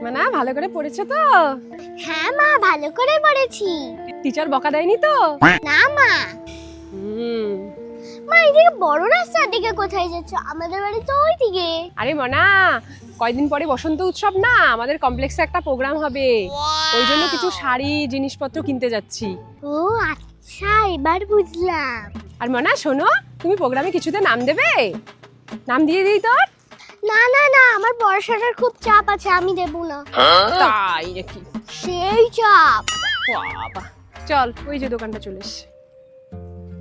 মানা ভালো করে পড়েছো তো? হ্যাঁ মা, ভালো করে পড়েছি। টিচার বকা দেয়নি তো? না মা। মা, এদিকে বড় রাস্তার দিকে কোথায় যাচ্ছ? আমাদের বাড়ি তো ওইদিকে। আরে মনা, কয়দিন পরে বসন্ত উৎসব না, আমাদের কমপ্লেক্সে একটা প্রোগ্রাম হবে, ওই জন্য কিছু শাড়ি জিনিসপত্র কিনতে যাচ্ছি। ও আচ্ছা, এবার বুঝলাম। আর মনা শোনো, তুমি প্রোগ্রামে কিছুতে নাম দেবে? নাম দিয়ে দিই তোর? না না না, আমার পড়াশোনার খুব চাপ আছে, আমি দেব না। তাই নাকি? সেই চাপ। বাবা, চল ওই যে দোকানটা চলে এসছে।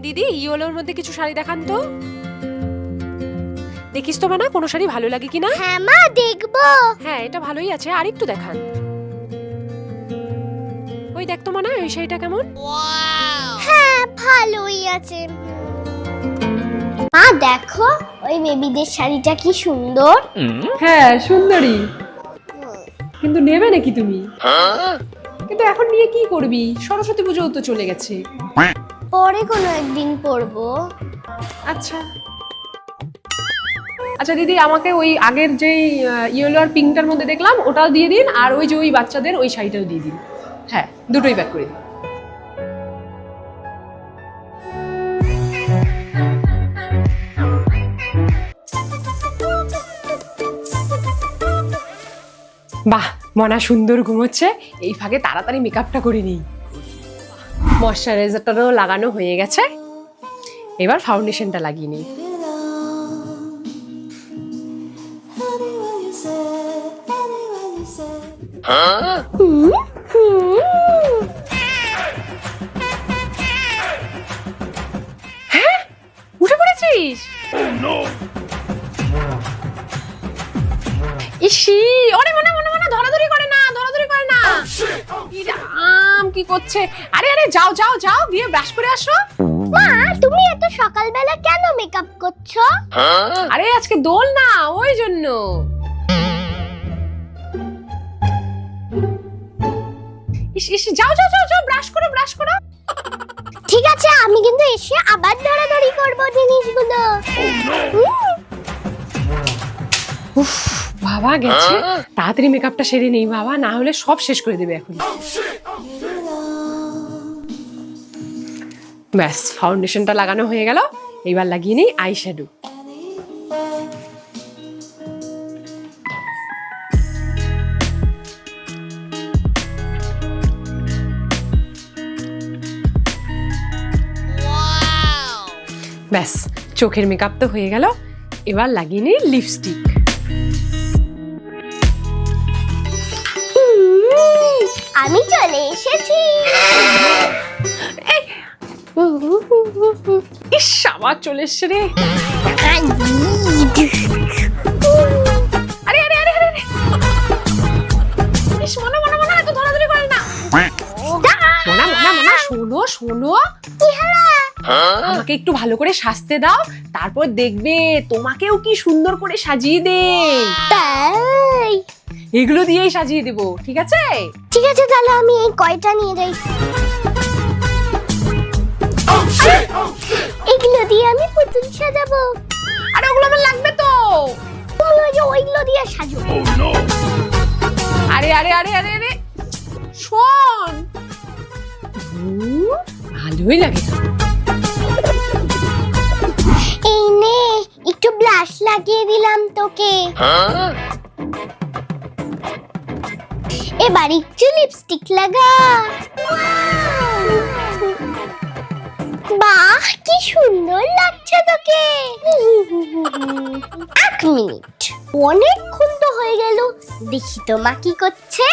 দিদি, ইয়েলোর মধ্যে কিছু শাড়ি দেখান তো। দেখিস তো মানা, কোনো শাড়ি ভালো লাগে কিনা? হ্যাঁ মা, দেখবো। হ্যাঁ, এটা ভালোই আছে, আর একটু দেখান। ওই দেখ তো মানা, ওই শাড়িটা কেমন? হ্যাঁ, ভালোই আছে। মা দেখো, ওই বেবিদের শাড়িটা কি সুন্দর। হ্যাঁ সুন্দরী, কিন্তু নেবে নাকি তুমি? কিন্তু এখন নিয়ে কি করবি? সরস্বতী পুজোও তো চলে গেছে। পরে কোনো একদিন পরবো। আচ্ছা আচ্ছা দিদি, আমাকে ওই আগের যেই ইয়েলো আর পিঙ্কটার মধ্যে দেখলাম ওটাও দিয়ে দিন, আর ওই যে ওই বাচ্চাদের ওই শাড়িটাও দিয়ে দিন। হ্যাঁ, দুটোই প্যাক করে দিন। বাহ, মনা সুন্দর ঘুমোচ্ছে। এই ফাঁকে তাড়াতাড়ি মেকআপটা করে নিই। ময়শ্চারাইজারটারও লাগানো হয়ে গেছে, এবার ফাউন্ডেশনটা লাগিয়ে নিই। হ্যাঁ, উঠে পড়েছিস? ইসি, ওরে মনা মনা মনা, ধরাধরি করে না, ধরাধরি করে না। কি করছে? আরে আরে, যাও যাও যাও, গিয়ে ব্রাশ করে আসো। মা, তুমি এত সকালবেলা কেন মেকআপ করছো? আরে আজকে দোল না, ওই জন্য। ইস ইস, যাও যাও যাও যাও, ব্রাশ করো ব্রাশ করো। ঠিক আছে, আমি কিন্তু এসে আবার ধরাধরি করবো জিনিসগুলো। উফ, বাবা গেছে, তাড়াতাড়ি মেকআপটা সেরে নেই বাবা, না হলে সব শেষ করে দেবে এখন। ব্যাস, ফাউন্ডেশনটা লাগানো হয়ে গেল, এবার লাগিয়ে নিই আই শ্যাডো। ব্যাস, চোখের মেকআপ তো হয়ে গেল, এবার লাগিয়ে নিই লিপস্টিক। আমি চলে এসেছি। ইস, আবার চলে এসছে রে। আরে আরে আরে আরে, ইস, মনা মনা মনা, এত ধরাধরি করে না। মনা মনা মনা, শোনো শোনো, কি হলো? আমাকে একটু ভালো করে সাজতে দাও, তারপর দেখবে তোমাকেও কি সুন্দর করে সাজিয়ে দে। তাই? এগুলো দিয়েই সাজিয়ে দেবো, ঠিক আছে? ঠিক আছে, তাহলে আমি এই কয়টা নিয়ে যাই। এগুলো দিয়ে আমি পুতুল সাজাবো। আরে ওগুলো আমার লাগবে তো। তুমি ওই যে ওইগুলো দিয়ে সাজো। আরে আরে আরে আরে আরে, শোন, ভালোই লাগে। এই নে, একটু ব্লাশ লাগিয়ে দিলাম তোকে। এবার একটু লিপস্টিক লাগা। বাহ, কি সুন্দর লাগছে তোকে। এক মিনিট, অনেকক্ষণ তো হয়ে গেল, দেখি তো মা কি করছে।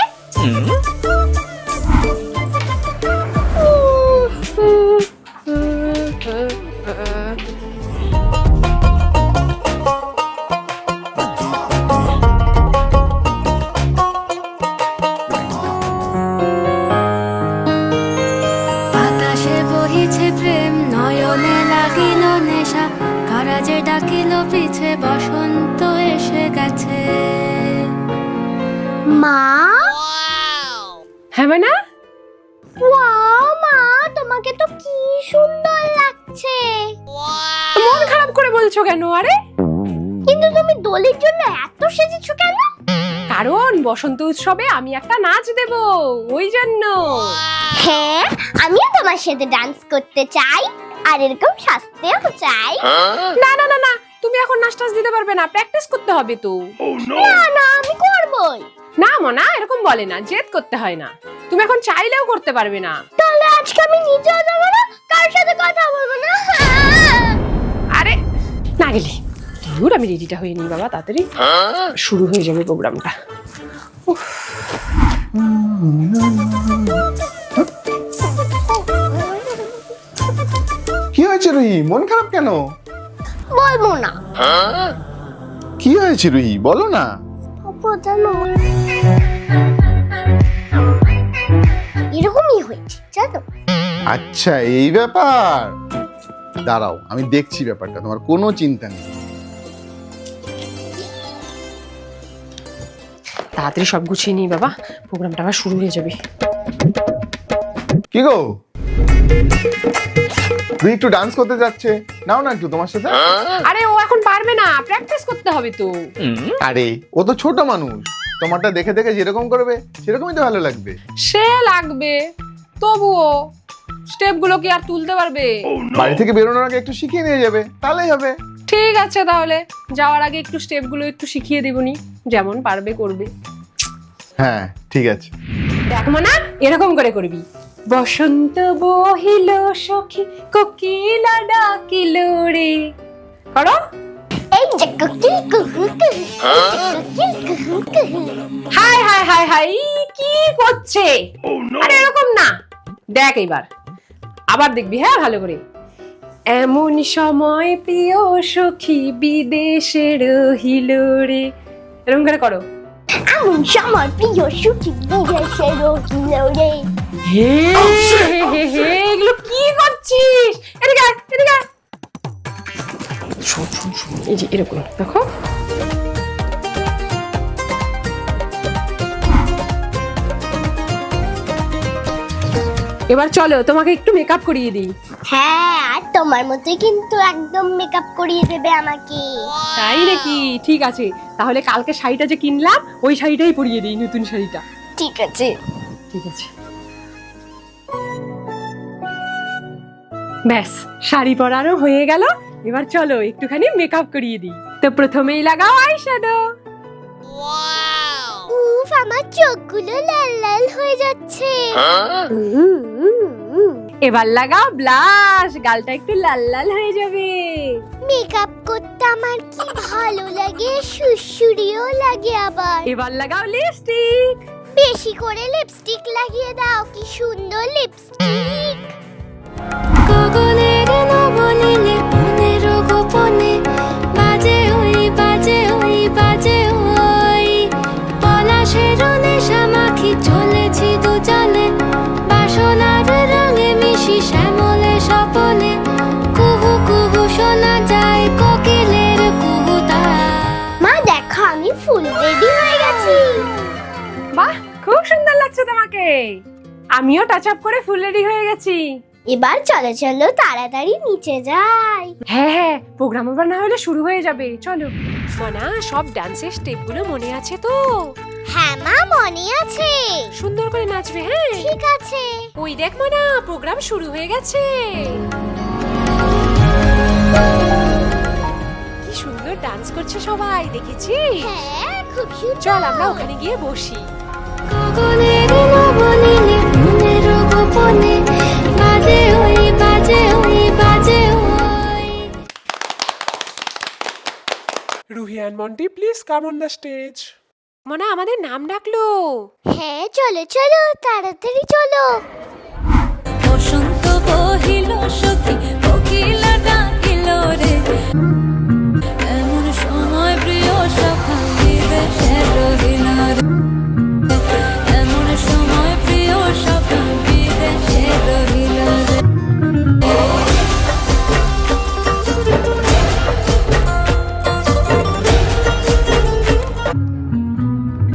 বাতাসে বহিছে প্রেম, নয়নে লাগিল নেশা, কারাজে ডাকিল পিছে, বসন্ত এসে গেছে। মা, হ্যাঁ মানা, ওয়াও মা, তোমাকে তো কি সুন্দর লাগছে। মন খারাপ করে বলছো কেন? আরে কিন্তু দোলের জন্য এত সেজেছো কেন? কারণ বসন্ত উৎসবে আমি একটা নাচ দেব, ওই জন্য। হ্যাঁ, আমিও তোমার সাথে ডান্স করতে চাই আর এরকম সাজতেও চাই। না না না না, তুমি এখন নাচ টাচ দিতে পারবে না, প্র্যাকটিস করতে হবে তো। না না, আমি করবই। না মনা, এরকম বলে না, জেদ করতে হয় না। তুমি এখন চাইলেও করতে পারবে না। তাহলে আজকে আমি নিজেও যাবো না, কার সাথে কথা বলবো না। আরে না গেলি দূর, আমি রেডিটা হয়ে নিই বাবা, তাড়াতাড়ি শুরু হয়ে যাবে প্রোগ্রামটা। কি হয়েছে রুহি, মন খারাপ কেন? বলবো না। কি হয়েছে রুহি, বলো না। এরকমই হয়েছে জানো। আচ্ছা এই ব্যাপার, দাঁড়াও আমি দেখছি ব্যাপারটা, তোমার কোনো চিন্তা নেই। তাড়াতাড়ি সব গুছিয়ে নিই বাবা, প্রোগ্রামটা আবার শুরু হয়ে যাবে। কি গো, রুহি একটু ডান্স করতে যাচ্ছে, নাও না একটু তোমার সাথে। আরে ও এখন পারবে না, প্র্যাকটিস করতে হবে তো। আরে ও তো ছোট মানুষ, তোমারটা দেখে দেখে যেরকম করবে সেরকমই তো ভালো লাগবে। সে লাগবে, তবুও স্টেপ গুলো কি আর তুলতে পারবে? বাড়ি থেকে বেরোনোর আগে একটু শিখিয়ে নিয়ে যাবে, তাহলেই হবে। ঠিক আছে, তাহলে যাওয়ার আগে একটু স্টেপ গুলো একটু শিখিয়ে দেবনি, যেমন পারবে করবে। হ্যাঁ ঠিক আছে। দেখ না, এরকম করে করবি। বসন্ত বহিল সখী কোকিলা ডাকিল রে, করো। এই যে কুকিল কুহু কুহু, কুকিল কুহু কুহু। হাই হাই হাই হাই, কি করছে? আরে এরকম না, দেখ এইবার আবার দেখবি, হ্যাঁ ভালো করে। এমন সময় প্রিয় সখী বিদেশে রহিল রে, এরকম করে করো। এমন সময় প্রিয় সুখী বিদেশে রহিল রে। হে হে হে, এগুলো কি করছিস? এদিকে আয়, এদিকে আয়। শোন শোন শোন, এই যে এরকম দেখো। এবার চলো তোমাকে একটু মেকআপ করিয়ে দিই। হ্যাঁ, আর তোমার মতোই কিন্তু একদম মেকআপ করিয়ে দেবে আমাকে। তাই নাকি? ঠিক আছে, তাহলে কালকে শাড়িটা যে কিনলাম ওই শাড়িটাই পরিয়ে দিই, নতুন শাড়িটা। ঠিক আছে। ঠিক আছে, ব্যাস শাড়ি পরারও হয়ে গেল। এবার চলো একটুখানি মেকআপ করিয়ে দিই। তো প্রথমেই লাগাও আইশ্যাডো। উফ, আমার চোখগুলো লাল লাল হয়ে যাচ্ছে। এবার লাগাও ব্লাশ, গালটা একটু লাল লাল হয়ে যাবে। মেকআপ করতে আমার কি ভালো লাগে, সুরসুরিও লাগে আবার। এবার লাগাও লিপস্টিক। বেশি করে লিপস্টিক লাগিয়ে দাও, কি সুন্দর লিপস্টিক। গগনের নবনীলে মনের গোপনে বাজে ওই বাজে ওই বাজে ওই পলাশের নেশা মাখি চলেছি দুজনে বাসনার রঙে মিশি শ্যামলে স্বপনে কুহু কুহু শোনা যায় কোকিলের কুহুতা। মা দেখো, আমি ফুল রেডি হয়ে গেছি। বাহ, খুব সুন্দর লাগছে তোমাকে। আমিও টাচ আপ করে ফুল রেডি হয়ে গেছি। এবার চলো চলো তাড়াতাড়ি নিচে যাই। হ্যাঁ হ্যাঁ, প্রোগ্রাম আবার না হলে শুরু হয়ে যাবে, চলো। মনা, সব ডান্সের স্টেপগুলো মনে আছে তো? হ্যাঁ মা, মনে আছে। সুন্দর করে নাচবে, হ্যাঁ? ঠিক আছে। ওই দেখ মনা, প্রোগ্রাম শুরু হয়ে গেছে। কি সুন্দর ডান্স করছে সবাই, দেখেছিস? হ্যাঁ, খুব সুন্দর। চল আমরা ওখানে গিয়ে বসি। গগনের নবনীলে মনের গোপনে বাজে ওই বাজে ওই বাজে ওই। Ruhi and Monty, please come on the stage. মনা, আমাদের নাম ডাকলো। হ্যাঁ, চলো চলো তাড়াতাড়ি চলো। বসন্ত বহিল সখী কোকিলা ডাকিল রে এমন সময় প্রিয় সখা বিদেশে রহিল রে এমন সময় প্রিয় সখা বিদেশে রহিল রে।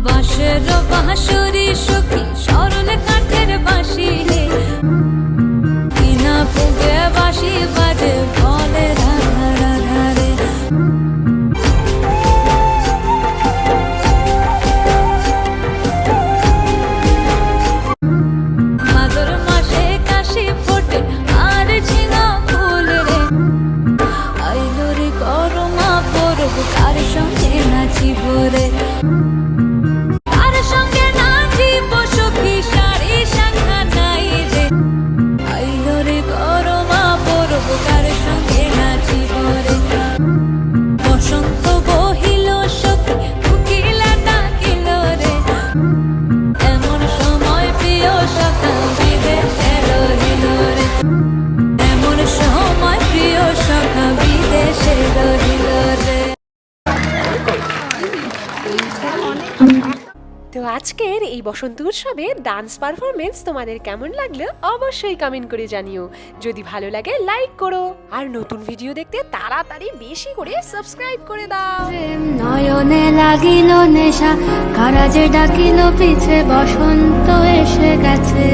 বাঁশের বাঁশুরি সখী সরল কাঠের বাঁশি কিনা ফুগে বাঁশি বাজে বলে রাধা রাধা রে। কার সঙ্গে নাচিব রে কার সঙ্গে নাচিব সখী সারি শাখা নাই রে আইলো রে গরমা পরব কার সঙ্গে নাচিব রে বসন্ত বহিল সখী কোকিলা ডাকিল রে এমন সময় প্রিয় সখা বিদেশে রহিল রে এমন সময় প্রিয় সখা বিদেশে রহিল রে। তো আজকের এই বসন্ত উৎসবে ডান্স পারফরমেন্স তোমাদের কেমন লাগলো অবশ্যই কমেন্ট করে জানিও। যদি ভালো লাগে লাইক করো, আর নতুন ভিডিও দেখতে তাড়াতাড়ি বেশি করে সাবস্ক্রাইব করে দাও। নয়নে লাগিল নেশা কারা যে ডাকিল পিছে বসন্ত এসে গেছে।